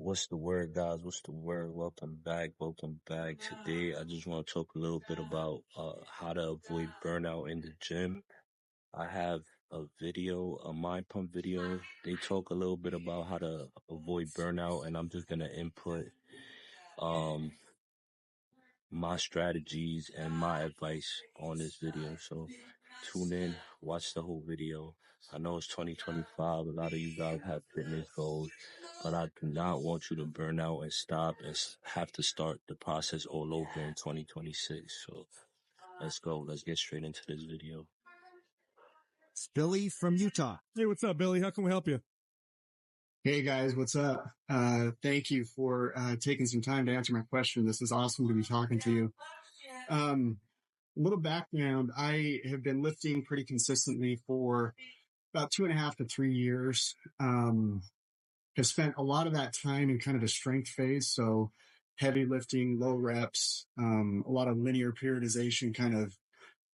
What's the word, guys? What's the word? Welcome back. Welcome back. Today, I just want to talk a little bit about how to avoid burnout in the gym. I have a video, a mind pump video. They talk a little bit about how to avoid burnout, and I'm just gonna input um my strategies and my advice on this video. So tune in, watch the whole video. I know it's 2025. A lot of you guys have fitness goals, but I do not want you to burn out and stop and have to start the process all over in 2026. So let's go. Let's get straight into this video. It's Billy from Utah. Hey, what's up, Billy? How can we help you? Hey guys, what's up? Thank you for taking some time to answer my question. This is awesome to be talking to you. A little background. I have been lifting pretty consistently for about 2.5 to 3 years. Have spent a lot of that time in kind of the strength phase. So heavy lifting, low reps, a lot of linear periodization, kind of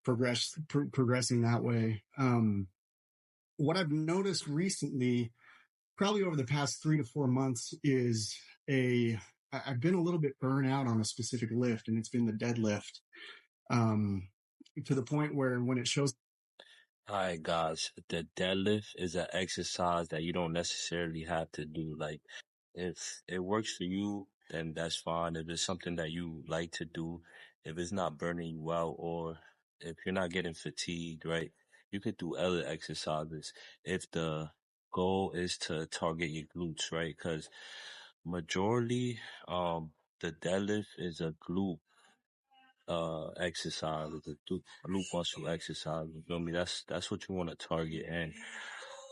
progressing that way. What I've noticed recently, probably over the past 3 to 4 months, is I've been a little bit burnt out on a specific lift, and it's been the deadlift, to the point where when it shows. All right, guys, the deadlift is an exercise that you don't necessarily have to do. Like, if it works for you, then that's fine. If it's something that you like to do, if it's not burning you out, or if you're not getting fatigued, right, you could do other exercises. If the goal is to target your glutes, right, because majority, the deadlift is a glute exercise, it's a glute muscle exercise. You feel me? That's what you want to target. And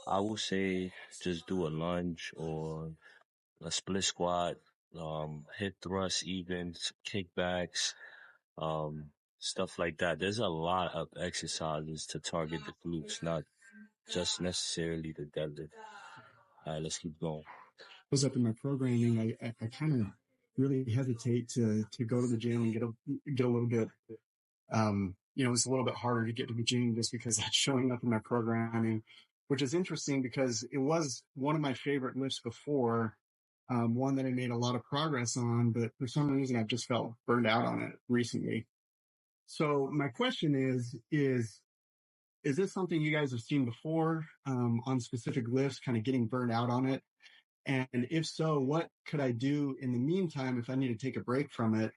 I will say just do a lunge or a split squat, hip thrust, even kickbacks, stuff like that. There's a lot of exercises to target the glutes, not just necessarily the deadlift. All right, let's keep going. Was up in my programming, I kind of really hesitate to go to the gym and get a little bit, it's a little bit harder to get to the gym just because that's showing up in my programming, which is interesting because it was one of my favorite lifts before, one that I made a lot of progress on, but for some reason I've just felt burned out on it recently. So my question is this something you guys have seen before, on specific lifts, kind of getting burned out on it? And if so, what could I do in the meantime if I need to take a break from it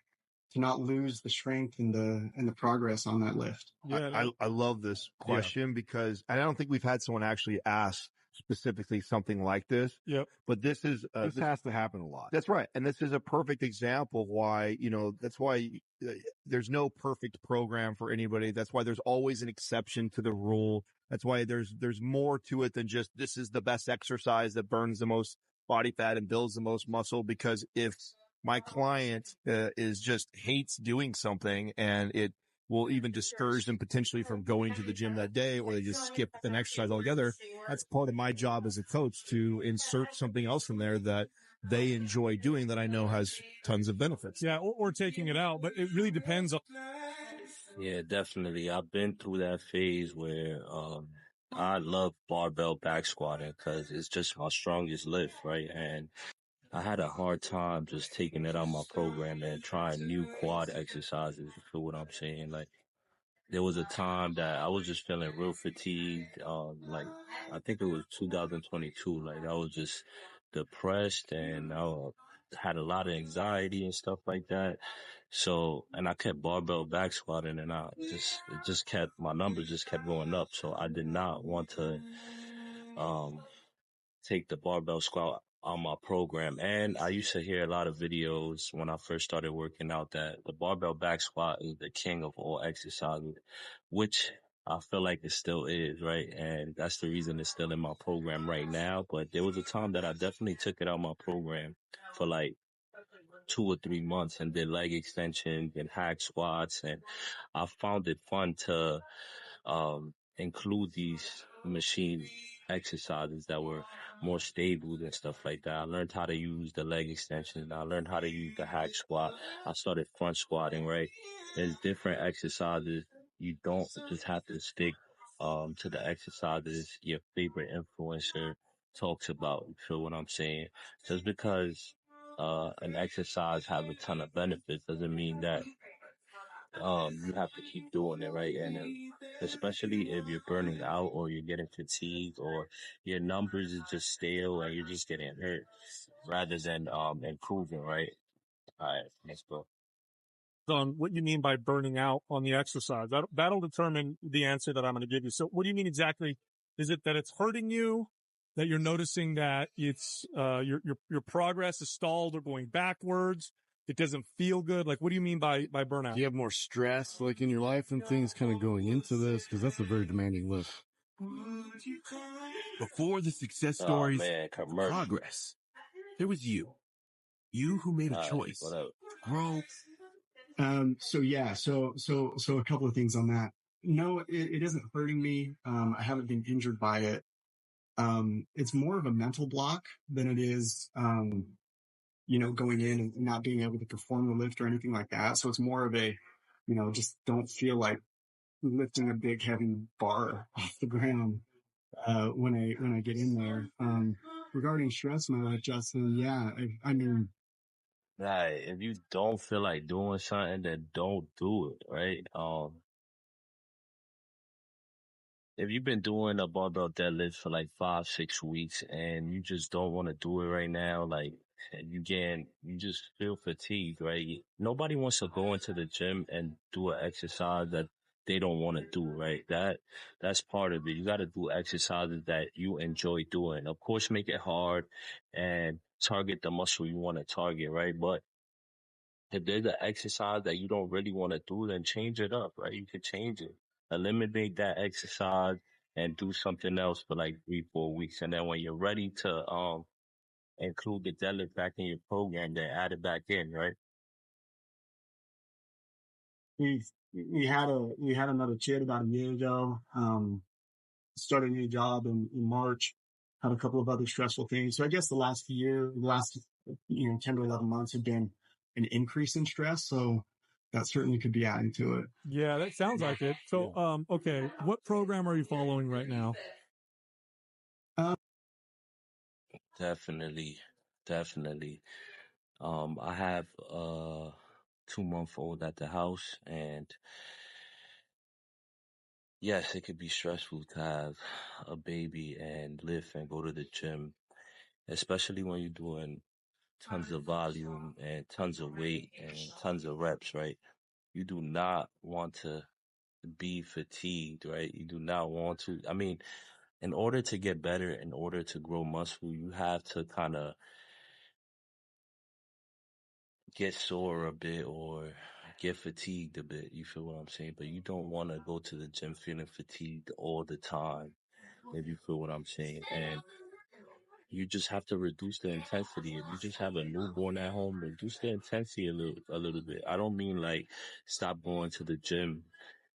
to not lose the strength and the progress on that lift? Yeah, I love this question because I don't think we've had someone actually ask specifically something like this. Yep. But this is this has to happen a lot. That's right. And this is a perfect example of why, that's why there's no perfect program for anybody. That's why there's always an exception to the rule. That's why there's more to it than just this is the best exercise that burns the most body fat and builds the most muscle. Because if my client is just hates doing something and it will even discourage them potentially from going to the gym that day, or they just skip an exercise altogether, that's part of my job as a coach to insert something else in there that they enjoy doing that I know has tons of benefits. Yeah, or taking it out, but it really depends on. Yeah, definitely. I've been through that phase where I love barbell back squatting because it's just my strongest lift, right? And I had a hard time just taking it out my program and trying new quad exercises. You feel what I'm saying? Like, there was a time that I was just feeling real fatigued. Like, I think it was 2022. Like, I was just depressed and I had a lot of anxiety and stuff like that. So, and I kept barbell back squatting and my numbers just kept going up. So I did not want to, take the barbell squat on my program. And I used to hear a lot of videos when I first started working out that the barbell back squat is the king of all exercises, which I feel like it still is, right? And that's the reason it's still in my program right now. But there was a time that I definitely took it out of my program for like 2 or 3 months and did leg extensions and hack squats. And I found it fun to include these machine exercises that were more stable and stuff like that. I learned how to use the leg extensions. I learned how to use the hack squat. I started front squatting, right? There's different exercises. You don't just have to stick to the exercises your favorite influencer talks about. You feel what I'm saying? Just because an exercise have a ton of benefits doesn't mean that you have to keep doing it, right? And especially if you're burning out or you're getting fatigued or your numbers is just stale and you're just getting hurt rather than improving, right? All right, let's go. On what you mean by burning out on the exercise. That'll determine the answer that I'm going to give you. So what do you mean exactly? Is it that it's hurting you, that you're noticing that it's, your progress is stalled or going backwards? It doesn't feel good. Like, what do you mean by burnout? Do you have more stress like in your life and things kind of going into this? Because that's a very demanding lift. Before the success Oh stories, man, commercial. progress, there was you. You who made a choice What up? to grow. So a couple of things on that. No, it isn't hurting me. I haven't been injured by it. It's more of a mental block than it is, going in and not being able to perform the lift or anything like that. So it's more of a, just don't feel like lifting a big heavy bar off the ground, when I get in there. Regarding stress mode, Justin, yeah, I mean, Right. If you don't feel like doing something, then don't do it, right? If you've been doing a barbell deadlift for like 5, 6 weeks and you just don't want to do it right now, like you just feel fatigued, right? Nobody wants to go into the gym and do an exercise that they don't want to do, right? That's part of it. You got to do exercises that you enjoy doing. Of course, make it hard and target the muscle you want to target, right? But if there's an exercise that you don't really want to do, then change it up, right? You could change it. Eliminate that exercise and do something else for like 3, 4 weeks. And then when you're ready to include the deadlift back in your program, then add it back in, right? we had another kid about a year ago. Started a new job in March. Had a couple of other stressful things. So I guess the last 10 to 11 months have been an increase in stress. So that certainly could be adding to it. Yeah, that sounds like it. So, okay, what program are you following right now? Definitely. I have a 2-month-old at the house, and yes, it could be stressful to have a baby and lift and go to the gym, especially when you're doing tons of volume and tons of weight and tons of reps, right? You do not want to be fatigued, right? You do not want to. I mean, in order to get better, in order to grow muscle, you have to kind of get sore a bit or get fatigued a bit. You feel what I'm saying? But you don't want to go to the gym feeling fatigued all the time, if you feel what I'm saying. And you just have to reduce the intensity. If you just have a newborn at home, reduce the intensity a little bit. I don't mean like stop going to the gym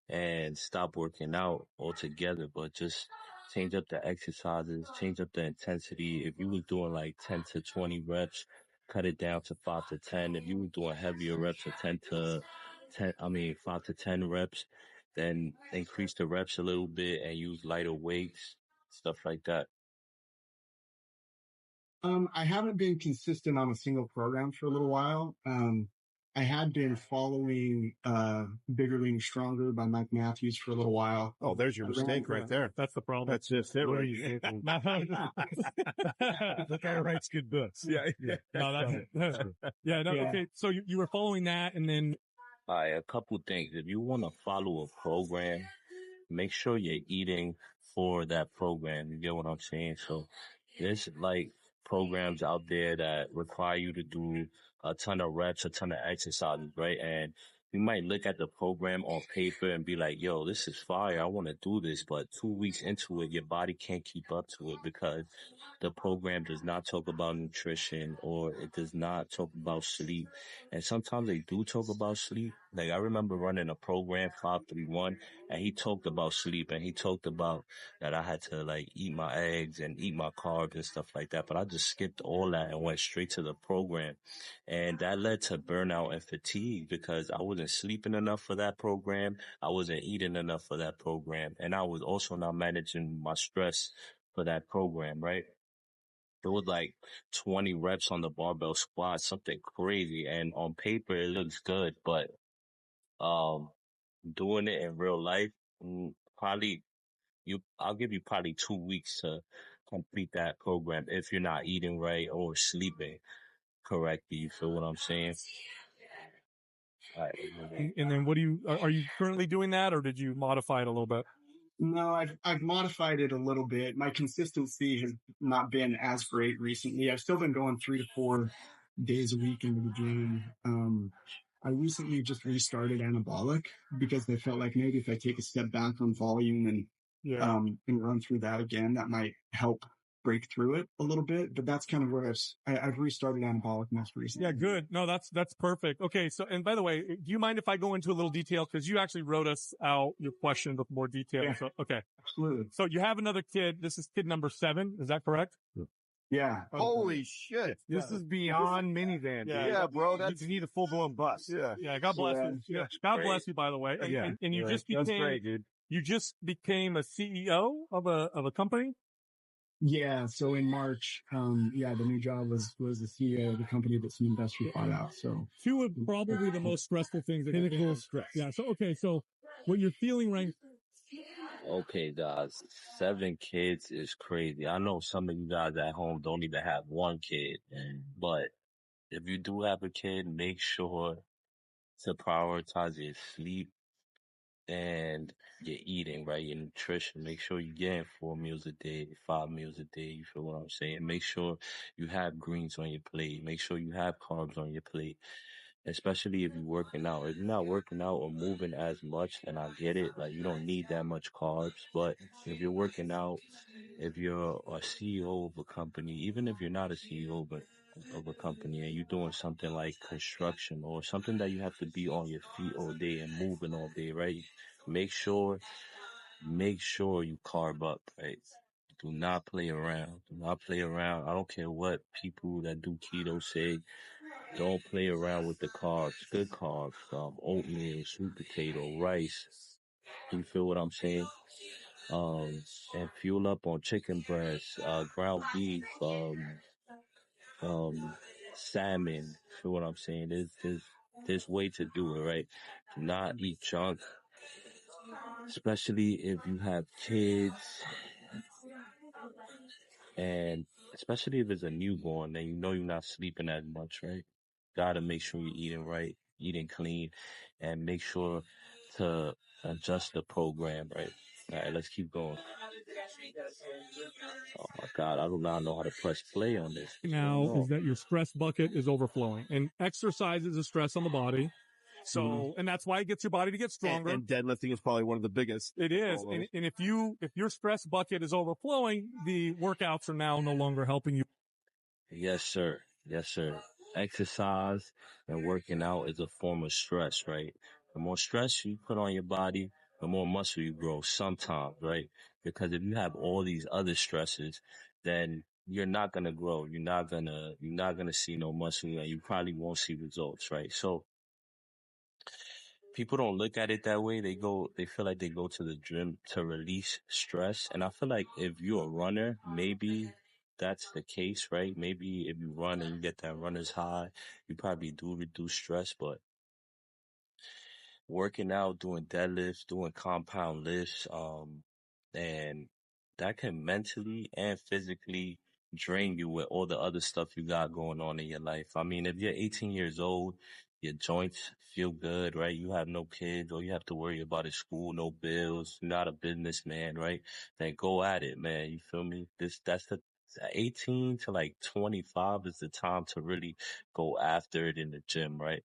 and stop working out altogether, but just change up the exercises, change up the intensity. If you was doing like 10 to 20 reps, cut it down to 5 to 10. If you were doing heavier reps of 5 to 10 reps, then increase the reps a little bit and use lighter weights, stuff like that. I haven't been consistent on a single program for a little while. I had been following Bigger, Lean, Stronger by Mike Matthews for a little while. Oh, there's your mistake right there. That's the problem. That's just it. Right? The guy writes good books. Yeah. No, that's yeah. No, Yeah. okay. So you were following that, and then All right, a couple things. If you want to follow a program, make sure you're eating for that program. You get what I'm saying? So there's like programs out there that require you to do a ton of reps, a ton of exercises, right? And you might look at the program on paper and be like, yo, this is fire. I want to do this. But 2 weeks into it, your body can't keep up to it because the program does not talk about nutrition or it does not talk about sleep. And sometimes they do talk about sleep. Like I remember running a program 531 and he talked about sleep and he talked about that I had to like eat my eggs and eat my carbs and stuff like that. But I just skipped all that and went straight to the program. And that led to burnout and fatigue because I wasn't sleeping enough for that program. I wasn't eating enough for that program. And I was also not managing my stress for that program, right? It was like 20 reps on the barbell squat, something crazy. And on paper, it looks good, but, doing it in real life, probably I'll give you probably 2 weeks to complete that program if you're not eating right or sleeping correctly. You feel what I'm saying? All right. And then are you currently doing that, or did you modify it a little bit? No, I've modified it a little bit. My consistency has not been as great recently. I've still been going 3 to 4 days a week into the gym. I recently just restarted anabolic because I felt like maybe if I take a step back on volume and run through that again, that might help break through it a little bit. But that's kind of where I've restarted anabolic most recently. Yeah, good. No, that's perfect. Okay. So, and by the way, do you mind if I go into a little detail? Cause you actually wrote us out your question with more detail. Yeah, so, okay. absolutely. So you have another kid. This is kid number 7. Is that correct? Yeah. Holy shit. This is beyond minivan. Yeah. Yeah, bro. That's You need a full blown bus. yeah. Yeah. God bless you. Yeah. God bless you, by the way. And you just That's became, great, dude. you just became a CEO of a company. Yeah. So in March, the new job was the CEO of the company that some investors bought out. So 2 of probably the most stressful things that pinnacle stress. Yeah. So, okay. So what you're feeling right. Okay, guys, 7 kids is crazy. I know some of you guys at home don't even have 1 kid, but if you do have a kid, make sure to prioritize your sleep and your eating, right? Your nutrition. Make sure you're getting 4 meals a day, 5 meals a day. You feel what I'm saying? Make sure you have greens on your plate. Make sure you have carbs on your plate. Especially if you're working out. If you're not working out or moving as much, then I get it. Like, you don't need that much carbs. But if you're working out, if you're a CEO of a company, even if you're not a CEO of a company and you're doing something like construction or something that you have to be on your feet all day and moving all day, right? Make sure you carb up, right? Do not play around. Do not play around. I don't care what people that do keto say. Don't play around with the carbs. Good carbs. Oatmeal, sweet potato, rice. You feel what I'm saying? And fuel up on chicken breast, ground beef, salmon. Feel what I'm saying? There's way to do it, right? Do not eat junk, especially if you have kids, and especially if it's a newborn, then you know you're not sleeping as much, right? Gotta make sure you're eating right, eating clean, and make sure to adjust the program, right? All right, let's keep going. Oh my God, I do not know how to press play on this. Now is that your stress bucket is overflowing, and exercise is a stress on the body. So, and that's why it gets your body to get stronger. And deadlifting is probably one of the biggest. It is. And if your stress bucket is overflowing, the workouts are now no longer helping you. Yes, sir. Yes, sir. Exercise and working out is a form of stress, right? The more stress you put on your body, the more muscle you grow sometimes, right? Because if you have all these other stresses, then you're not going to grow. You're not going to see no muscle, and you probably won't see results, right? So people don't look at it that way. They feel like they go to the gym to release stress. And I feel like if you're a runner, maybe that's the case, right? Maybe if you run and you get that runner's high, you probably do reduce stress, but working out, doing deadlifts, doing compound lifts, and that can mentally and physically drain you with all the other stuff you got going on in your life. I mean, if you're 18 years old, your joints feel good, right? You have no kids, or you have to worry about at school, no bills, you're not a businessman, right? Then go at it, man. You feel me? That's the 18 to like 25 is the time to really go after it in the gym, right?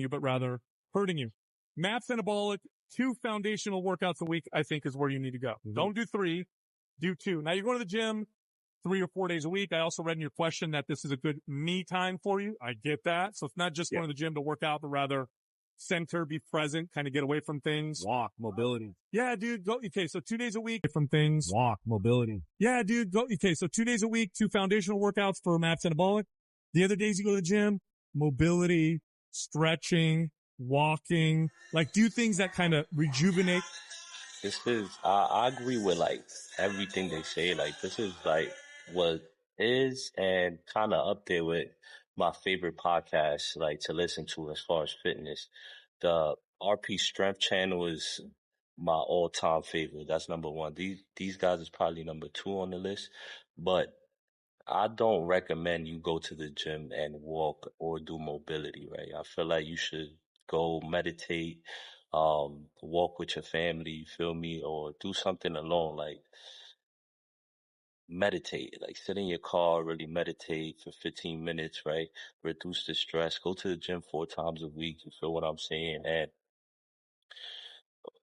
But rather hurting you. MAPS Anabolic, 2 foundational workouts a week, I think is where you need to go. Mm-hmm. Don't do 3, do 2. Now you're going to the gym 3 or 4 days a week. I also read in your question that this is a good me time for you. I get that. So it's not just going to the gym to work out, but rather center, be present, kind of get away from things. Walk, mobility. Yeah, dude. Go. Okay. So 2 days a week from things. Walk, mobility. Yeah, dude. Go. Okay. So 2 days a week, 2 foundational workouts for MAPS Anabolic. The other days you go to the gym, mobility, stretching, walking, like do things that kind of rejuvenate. this is, I agree with like everything they say. Like this is like what is and kind of up there with my favorite podcast, like to listen to as far as fitness. The RP Strength channel is my all-time favorite. That's number one. These guys is probably number two on the list, but I don't recommend you go to the gym and walk or do mobility, right? I feel like you should go meditate, walk with your family, you feel me, or do something alone, like meditate, like sit in your car, really meditate for 15 minutes, right? Reduce the stress, go to the gym 4 times a week, you feel what I'm saying? And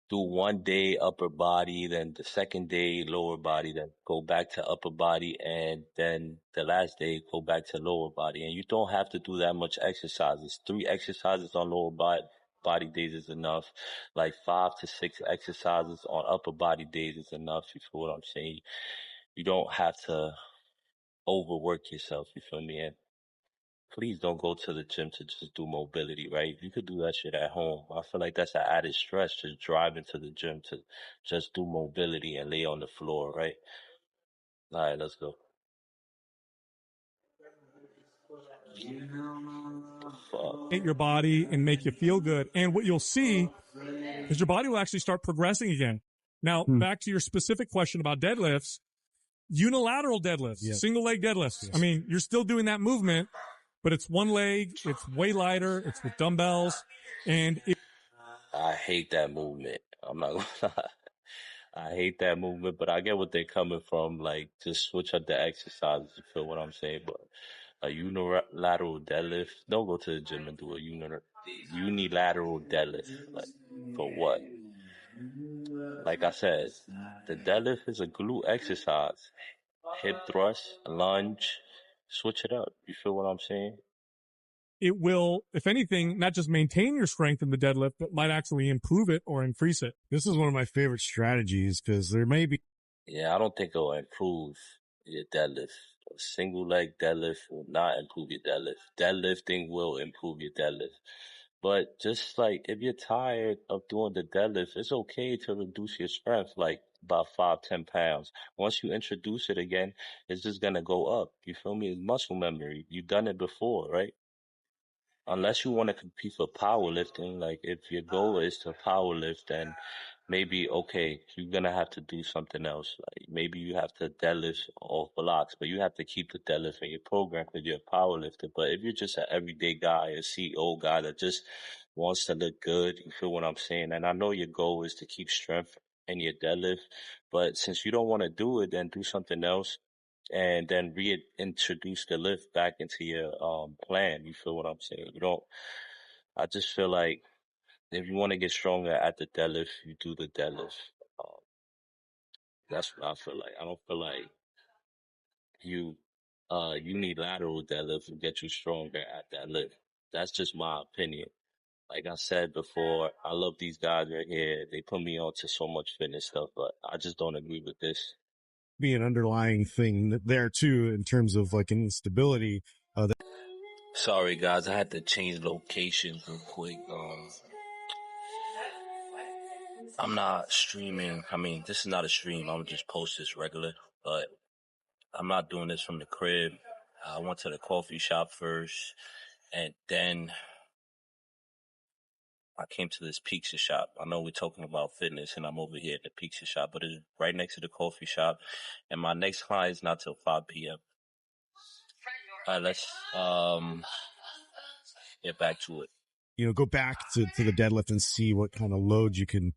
do one day upper body, then the second day lower body, then go back to upper body, and then the last day go back to lower body. And you don't have to do that much exercises. 3 exercises on lower body days is enough. Like 5 to 6 exercises on upper body days is enough. You feel what I'm saying? You don't have to overwork yourself. You feel me? And please don't go to the gym to just do mobility, right? You could do that shit at home. I feel like that's an added stress, just driving to the gym to just do mobility and lay on the floor, right? All right, let's go. Fuck. Your body and make you feel good. And what you'll see is your body will actually start progressing again. Now, back to your specific question about deadlifts, unilateral deadlifts, single leg deadlifts. Yes. I mean, you're still doing that movement, but it's one leg, it's way lighter, it's with dumbbells, and I hate that movement. I'm not gonna lie. I hate that movement, but I get what they're coming from. Like, just switch up the exercises. You feel what I'm saying? But a unilateral deadlift, don't go to the gym and do a unilateral deadlift. Like, for what? Like I said, the deadlift is a glute exercise. Hip thrust, lunge, switch it up. You feel what I'm saying? it will, if anything, not just maintain your strength in the deadlift, but might actually improve it or increase it. This is one of my favorite strategies because there may be. Yeah, I don't think it'll improve your deadlift. A single leg deadlift will not improve your deadlift. Deadlifting will improve your deadlift. But just like if you're tired of doing the deadlift, it's okay to reduce your strength like about 5-10 pounds. Once you introduce it again, it's just gonna go up. You feel me? It's muscle memory. You've done it before, right? Unless you want to compete for powerlifting, like if your goal is to powerlift, then maybe, okay, you're going to have to do something else. Like maybe you have to deadlift off blocks, but you have to keep the deadlift in your program because you're a powerlifter. But if you're just an everyday guy, a CEO guy that just wants to look good, you feel what I'm saying? And I know your goal is to keep strength in your deadlift, but since you don't want to do it, then do something else and then reintroduce the lift back into your plan. You feel what I'm saying? I just feel like if you want to get stronger at the deadlift, you do the deadlift. Um, that's what I feel like. I don't feel like you unilateral deadlift will get you stronger at that lift. That's just my opinion. Like I said before, I love these guys right here. They put me on to so much fitness stuff, but I just don't agree with this. Be an underlying thing there too in terms of like an instability. Sorry guys, I had to change location real quick. I'm not streaming. I mean, this is not a stream. I'm just post this regular, but I'm not doing this from the crib. I went to the coffee shop first, and then I came to this pizza shop. I know we're talking about fitness, and I'm over here at the pizza shop, but it's right next to the coffee shop, and my next client is not till 5 p.m. All right, let's get back to it. Go back to the deadlift and see what kind of load you can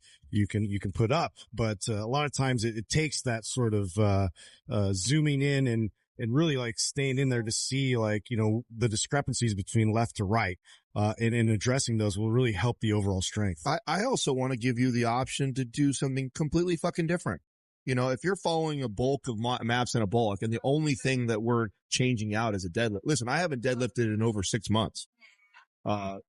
put up. But a lot of times it takes that sort of zooming in and really like staying in there to see like, the discrepancies between left to right. And addressing those will really help the overall strength. I also want to give you the option to do something completely fucking different. If you're following a bulk of maps and a bulk and the only thing that we're changing out is a deadlift. Listen, I haven't deadlifted in over 6 months.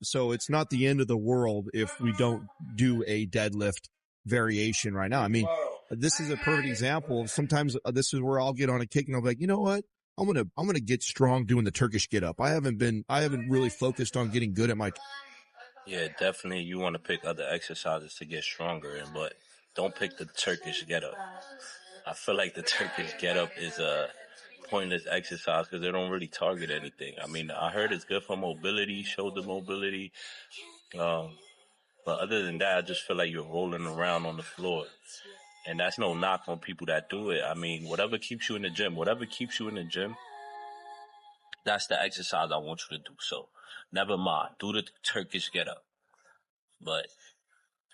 So it's not the end of the world if we don't do a deadlift variation right now. I mean, this is a perfect example of sometimes this is where I'll get on a kick and I'll be like, you know what? I'm going to get strong doing the Turkish get up. I haven't really focused on getting good at my. Yeah, definitely. You want to pick other exercises to get stronger in, but don't pick the Turkish getup. I feel like the Turkish getup is a pointless exercise because they don't really target anything. I mean, I heard it's good for mobility, shoulder mobility. But other than that, I just feel like you're rolling around on the floor. And that's no knock on people that do it. I mean, whatever keeps you in the gym, that's the exercise I want you to do. So never mind, do the Turkish getup. But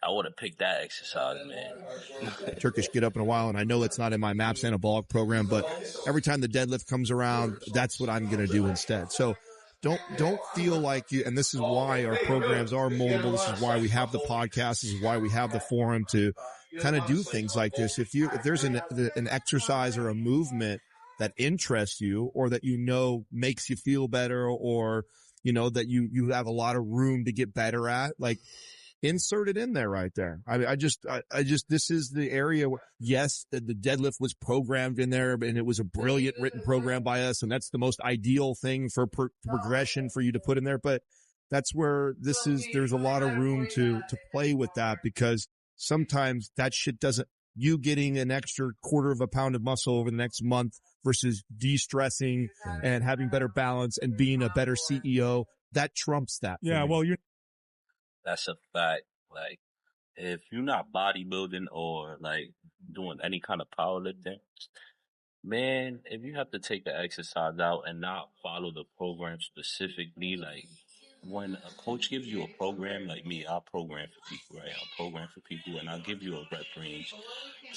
I would have picked that exercise, man. Turkish get up in a while, and I know it's not in my MAPS anabolic program, but every time the deadlift comes around, that's what I'm going to do instead. So don't feel like you, and this is why our programs are moldable. This is why we have the podcast. This is why we have the forum to kind of do things like this. If there's an exercise or a movement that interests you, or that makes you feel better, or that you have a lot of room to get better at, like, insert it in there right there. I just, this is the area where, yes, the deadlift was programmed in there, and it was a brilliant written program by us. And that's the most ideal thing for progression for you to put in there. But that's where there's a lot of room to play with that, because sometimes that shit you getting an extra quarter of a pound of muscle over the next month versus de-stressing and having better balance and being a better CEO, that trumps that. Yeah. Well, that's a fact. Like, if you're not bodybuilding or like doing any kind of powerlifting, man, if you have to take the exercise out and not follow the program specifically, like when a coach gives you a program, like me, I'll program for people, right? I'll program for people and I'll give you a rep range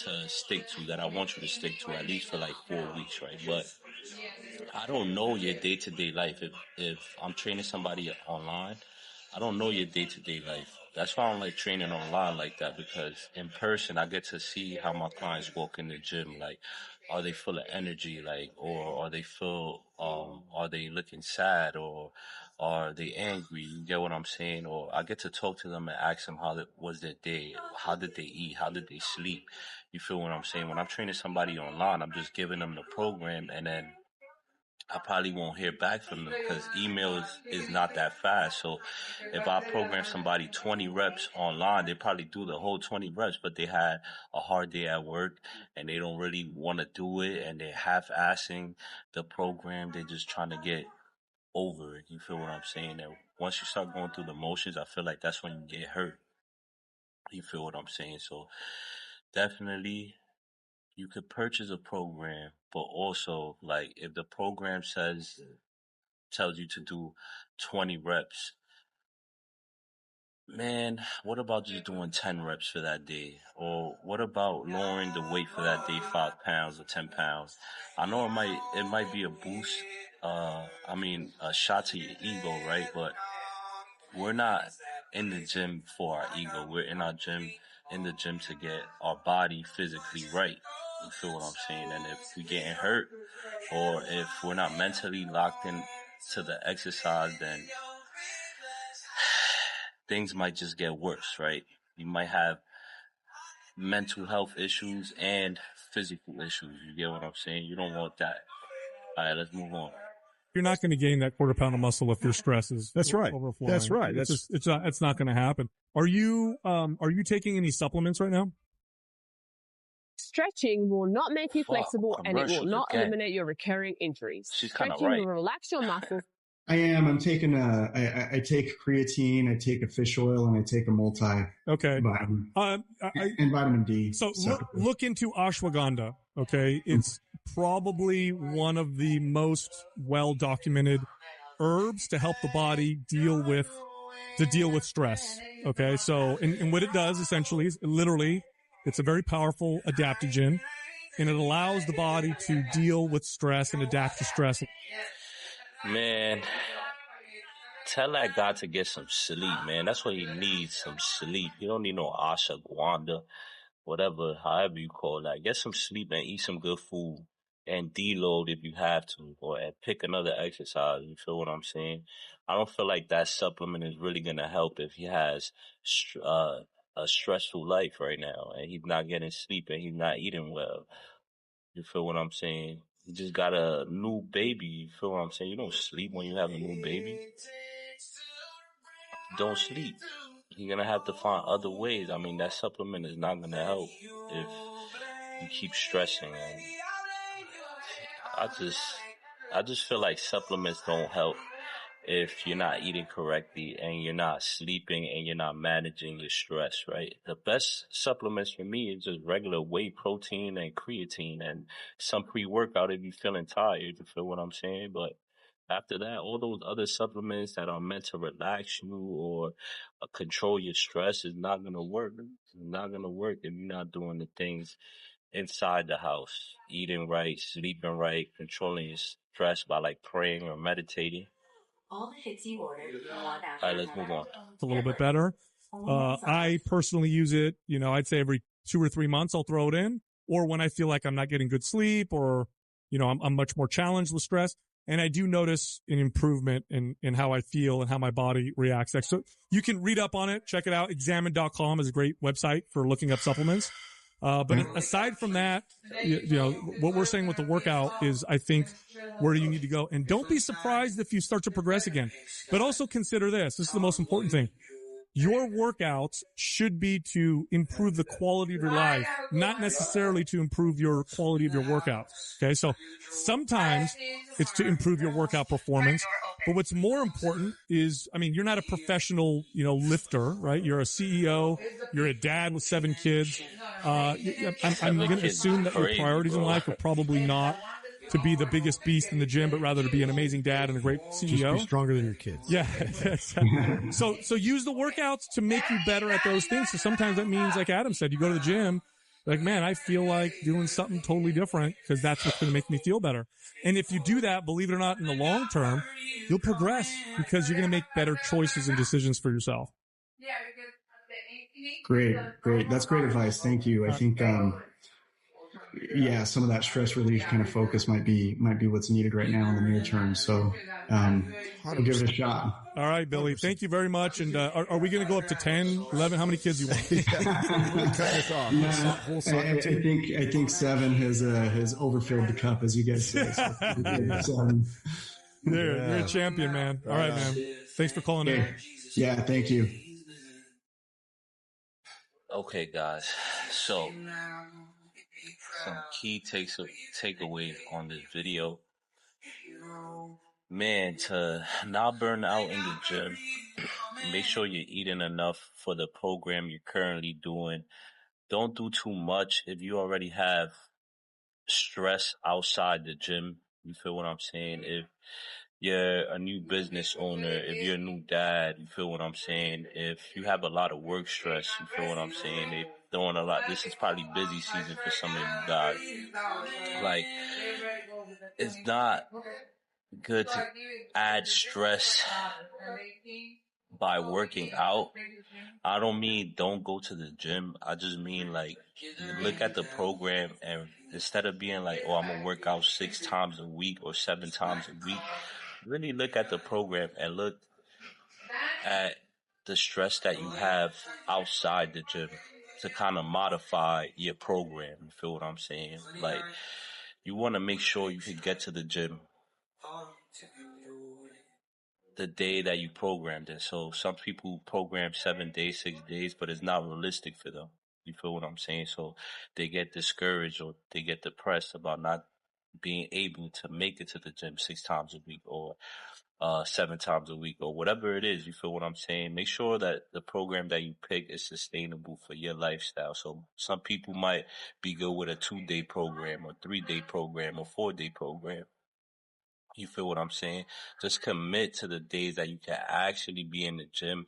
to stick to that I want you to stick to at least for like 4 weeks, right? But I don't know your day-to-day life. If I'm training somebody online, I don't know your day-to-day life. That's why I don't like training online like that, because in person, I get to see how my clients walk in the gym. Like, are they full of energy? Like, or are they looking sad, or are they angry? You get what I'm saying? Or I get to talk to them and ask them how was their day? How did they eat? How did they sleep? You feel what I'm saying? When I'm training somebody online, I'm just giving them the program, and then I probably won't hear back from them because email is not that fast. So if I program somebody 20 reps online, they probably do the whole 20 reps, but they had a hard day at work and they don't really want to do it, and they're half-assing the program. They're just trying to get over it. You feel what I'm saying? And once you start going through the motions, I feel like that's when you get hurt. You feel what I'm saying? So definitely, you could purchase a program, but also, like, if the program tells you to do 20 reps, man, what about just doing 10 reps for that day? Or what about lowering the weight for that day 5 pounds or 10 pounds? I know it might be a boost, a shot to your ego, right? But we're not in the gym for our ego. We're in the gym to get our body physically right. You feel what I'm saying? And if we're getting hurt, or if we're not mentally locked in to the exercise, then things might just get worse, right? You might have mental health issues and physical issues. You get what I'm saying? You don't want that. All right, let's move on. You're not going to gain that quarter pound of muscle if your stress is overflowing. That's right. It's not going to happen. Are you taking any supplements right now? Stretching will not make you flexible, and it will not eliminate your recurring injuries. Stretching will relax your muscles. I am. I'm taking I take creatine, I take a fish oil, and I take a multivitamin. And vitamin D. So look into ashwagandha. Okay. It's probably one of the most well-documented herbs to help the body deal with stress. Okay. So, and what it does essentially is it's a very powerful adaptogen, and it allows the body to deal with stress and adapt to stress. Man, tell that guy to get some sleep, man. That's what he needs, some sleep. You don't need no ashwagandha, whatever, however you call that. Get some sleep and eat some good food and deload if you have to, or pick another exercise. You feel what I'm saying? I don't feel like that supplement is really going to help if he has a stressful life right now and he's not getting sleep and he's not eating well. You feel what I'm saying? You just got a new baby. You feel what I'm saying? You don't sleep when you have a new baby. Don't sleep. you're gonna have to find other ways. I mean, that supplement is not gonna help if you keep stressing. And I just feel like supplements don't help if you're not eating correctly and you're not sleeping and you're not managing your stress, right? The best supplements for me is just regular whey protein and creatine and some pre-workout if you're feeling tired, you feel what I'm saying? But after that, all those other supplements that are meant to relax you or control your stress is not going to work. It's not going to work if you're not doing the things inside the house, eating right, sleeping right, controlling your stress by like praying or meditating. All the hits you ordered. All right, let's move on. It's a little bit better. I personally use it, I'd say every 2 or 3 months I'll throw it in, or when I feel like I'm not getting good sleep or, I'm much more challenged with stress. And I do notice an improvement in how I feel and how my body reacts. So you can read up on it, check it out. Examine.com is a great website for looking up supplements. But aside from that, what we're saying with the workout is, I think, where you need to go. And don't be surprised if you start to progress again. But also consider this. This is the most important thing. Your workouts should be to improve the quality of your life, not necessarily to improve your quality of your workouts. Okay. So sometimes it's to improve your workout performance. But what's more important is, you're not a professional, lifter, right? You're a CEO. You're a dad with 7 kids. I'm going to assume that your priorities in life are probably not to be the biggest beast in the gym, but rather to be an amazing dad and a great CEO. Just be stronger than your kids. Yeah, exactly. So use the workouts to make you better at those things. So sometimes that means, like Adam said, you go to the gym, like, man, I feel like doing something totally different because that's what's going to make me feel better. And if you do that, believe it or not, in the long term, you'll progress because you're going to make better choices and decisions for yourself. Great. That's great advice. Thank you. I think, some of that stress relief kind of focus might be what's needed right now in the near term. So, we'll give it a shot. All right, Billy. 100%. Thank you very much. And are we going to go up to 10, 11? How many kids do you want? Cut this off. I think 7 has overfilled the cup, as you guys say. So, you're a champion, man. All right, man. Thanks for calling in. Yeah, thank you. Okay, guys. So, some key takeaways on this video. Man, to not burn out in the gym, make sure you're eating enough for the program you're currently doing. Don't do too much if you already have stress outside the gym. You feel what I'm saying? If you're a new business owner, if you're a new dad, you feel what I'm saying? If you have a lot of work stress, you feel what I'm saying? They're doing a lot. This is probably busy season for some of you guys. Like, it's not good to add stress by working out. I don't mean don't go to the gym. I just mean, like, look at the program and instead of being like, oh, I'm going to work out 6 times a week or 7 times a week, really look at the program and look at the stress that you have outside the gym to kind of modify your program. You feel what I'm saying? Like, you want to make sure you can get to the gym the day that you programmed it. So some people program 7 days, 6 days, but it's not realistic for them. You feel what I'm saying? So they get discouraged or they get depressed about not being able to make it to the gym 6 times a week or 7 times a week or whatever it is. You feel what I'm saying? Make sure that the program that you pick is sustainable for your lifestyle. So some people might be good with a 2-day program or 3-day program or 4-day program. You feel what I'm saying? Just commit to the days that you can actually be in the gym,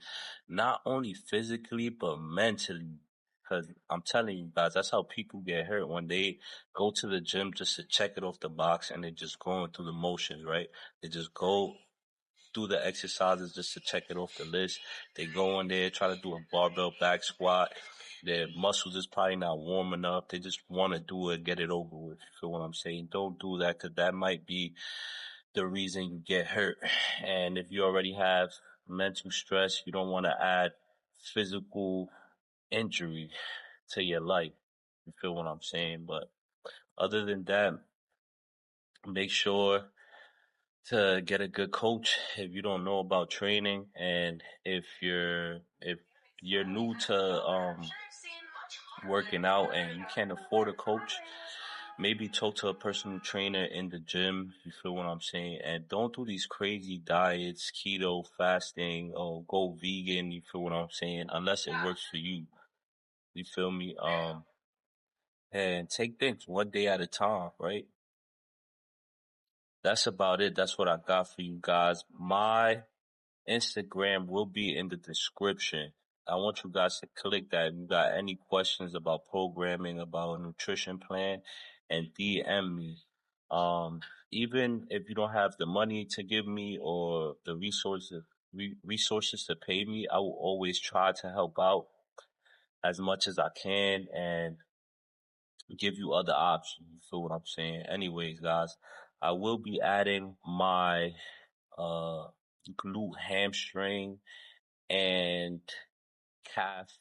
not only physically, but mentally. Because I'm telling you guys, that's how people get hurt when they go to the gym just to check it off the box and they're just going through the motions, right? They just go through the exercises just to check it off the list. They go in there, try to do a barbell back squat. Their muscles is probably not warm enough. They just want to do it, get it over with. You feel what I'm saying? Don't do that because that might be the reason you get hurt. And if you already have mental stress, you don't want to add physical injury to your life. You feel what I'm saying? But other than that, make sure to get a good coach if you don't know about training, and if you're new to working out and you can't afford a coach, maybe talk to a personal trainer in the gym. You feel what I'm saying? And don't do these crazy diets, keto, fasting, or go vegan. You feel what I'm saying? Unless it works for you. You feel me? And take things one day at a time, right? That's about it. That's what I got for you guys. My Instagram will be in the description. I want you guys to click that. If you got any questions about programming, about a nutrition plan, and DM me. Even if you don't have the money to give me or the resources to pay me, I will always try to help out as much as I can and give you other options. You feel what I'm saying? Anyways, guys, I will be adding my uh glute, hamstring, and calf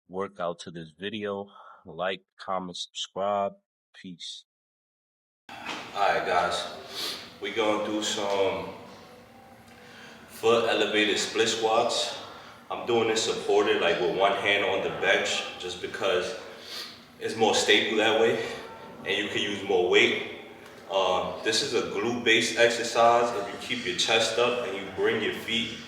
workout to this video. Like, comment, subscribe. Peace. Alright, guys, we gonna do some foot elevated split squats. I'm doing this supported, like with one hand on the bench, just because it's more stable that way and you can use more weight. This is a glute based exercise. If you keep your chest up and you bring your feet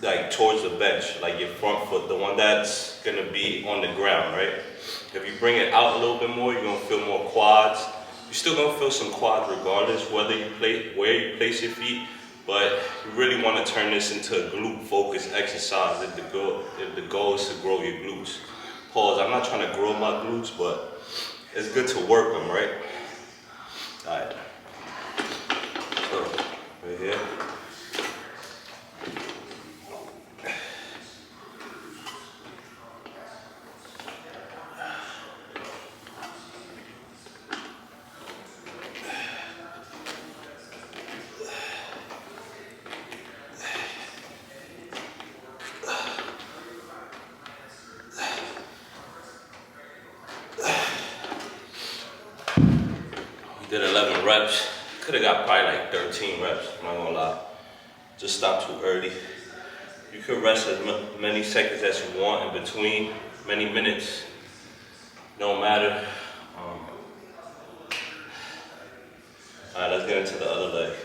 like towards the bench, like your front foot, the one that's gonna be on the ground, right? If you bring it out a little bit more, you're gonna feel more quads. You're still gonna feel some quads regardless where you place your feet, but you really wanna turn this into a glute focused exercise if the goal is to grow your glutes. Pause, I'm not trying to grow my glutes, but it's good to work them, right? All right, so right here. Did 11 reps. Could have got probably like 13 reps, I'm not gonna lie. Just stop too early. You can rest as many seconds as you want in between, many minutes, no matter. Alright, let's get into the other leg.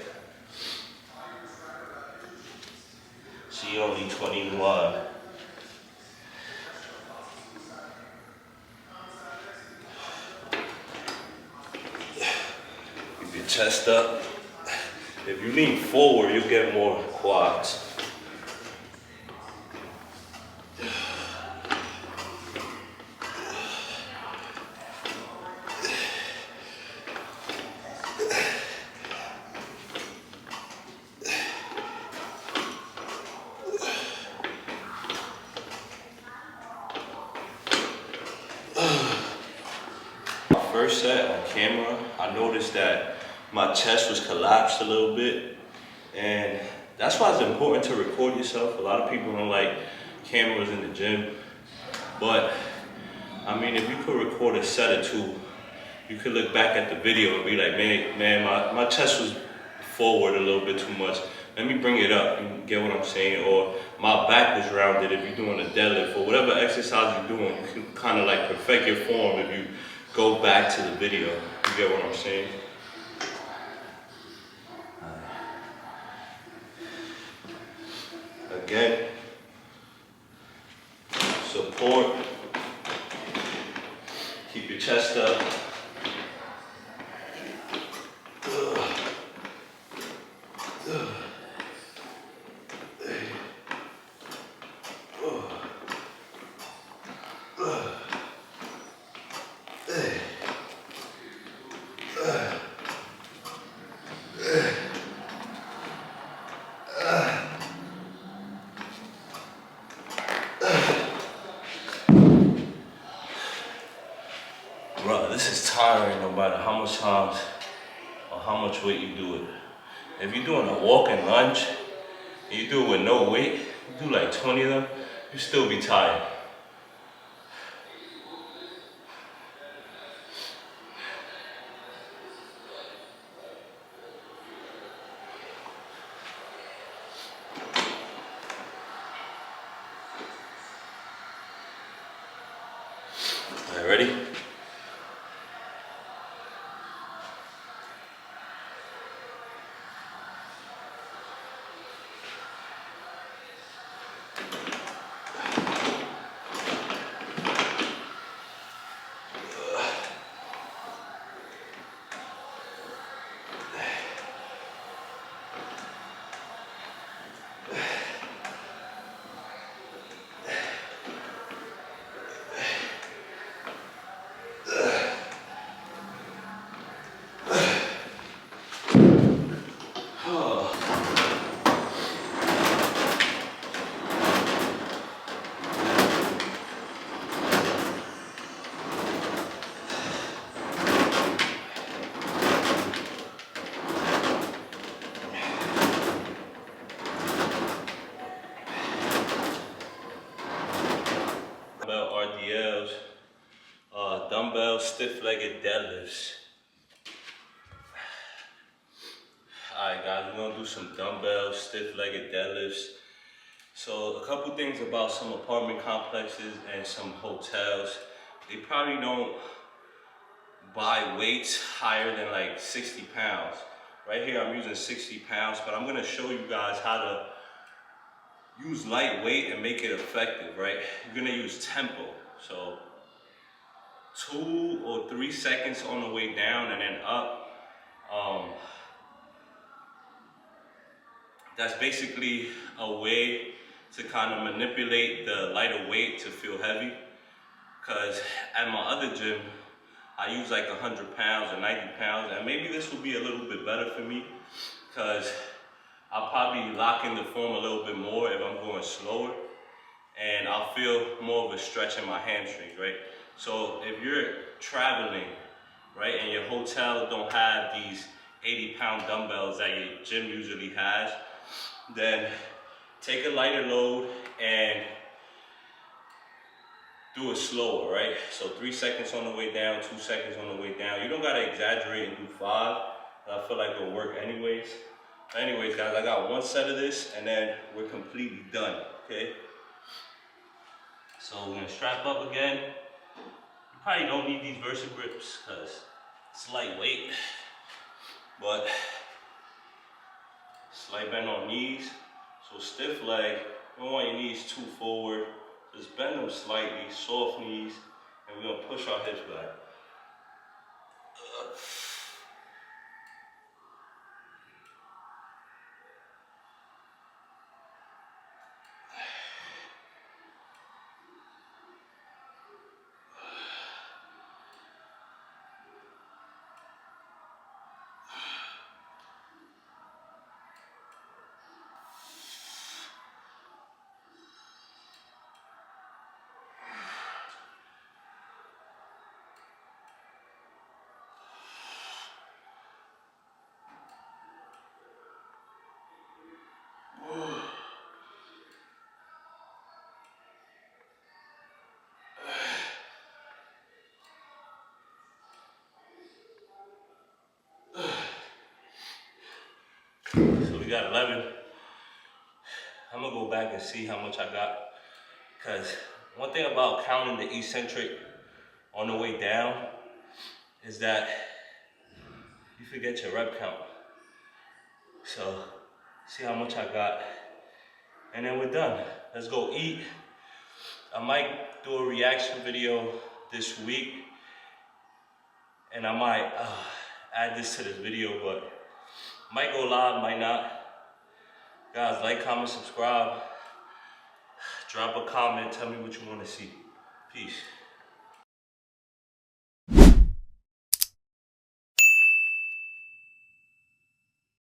She only 21. Keep your chest up. If you lean forward, you'll get more quads. First set on camera, I noticed that my chest was collapsed a little bit, and that's why it's important to record yourself. A lot of people don't like cameras in the gym, but I mean, if you could record a set or two, you could look back at the video and be like, man, my chest was forward a little bit too much. Let me bring it up. You get what I'm saying? Or my back was rounded if you're doing a deadlift or whatever exercise you're doing. You can kind of like perfect your form if you go back to the video. You get what I'm saying? Again, support. Keep your chest up. Bro, this is tiring no matter how much times or how much weight you do it. If you're doing a walk and lunge, and you do it with no weight, you do like 20 of them, you still be tired. dumbbell stiff-legged deadlifts. Alright guys, we're gonna do some dumbbell stiff-legged deadlifts. So a couple things about some apartment complexes and some hotels. They probably don't buy weights higher than like 60 pounds. Right here I'm using 60 pounds, but I'm gonna show you guys how to use light weight and make it effective, right? You're gonna use tempo. So 2 or 3 seconds on the way down and then up. That's basically a way to kind of manipulate the lighter weight to feel heavy. Cause at my other gym, I use like 100 pounds or 90 pounds, and maybe this will be a little bit better for me because I'll probably lock in the form a little bit more if I'm going slower, and I'll feel more of a stretch in my hamstrings, right? So if you're traveling, right, and your hotel don't have these 80-pound dumbbells that your gym usually has, then take a lighter load and do it slower, right? So 3 seconds on the way down, 2 seconds on the way down. You don't gotta exaggerate and do 5. I feel like it'll work anyways. Anyways, guys, I got 1 set of this and then we're completely done, okay? So we're gonna strap up again. You probably don't need these Versa grips because it's lightweight, but slight bend on knees. So stiff leg, you don't want your knees too forward. Just bend them slightly, soft knees, and we're gonna push our hips back. So we got 11. I'm gonna go back and see how much I got. Cause one thing about counting the eccentric on the way down is that you forget your rep count. So see how much I got. And then we're done. Let's go eat. I might do a reaction video this week. And I might add this to this video, but might go live, might not. Guys, like, comment, subscribe. Drop a comment, tell me what you want to see. Peace.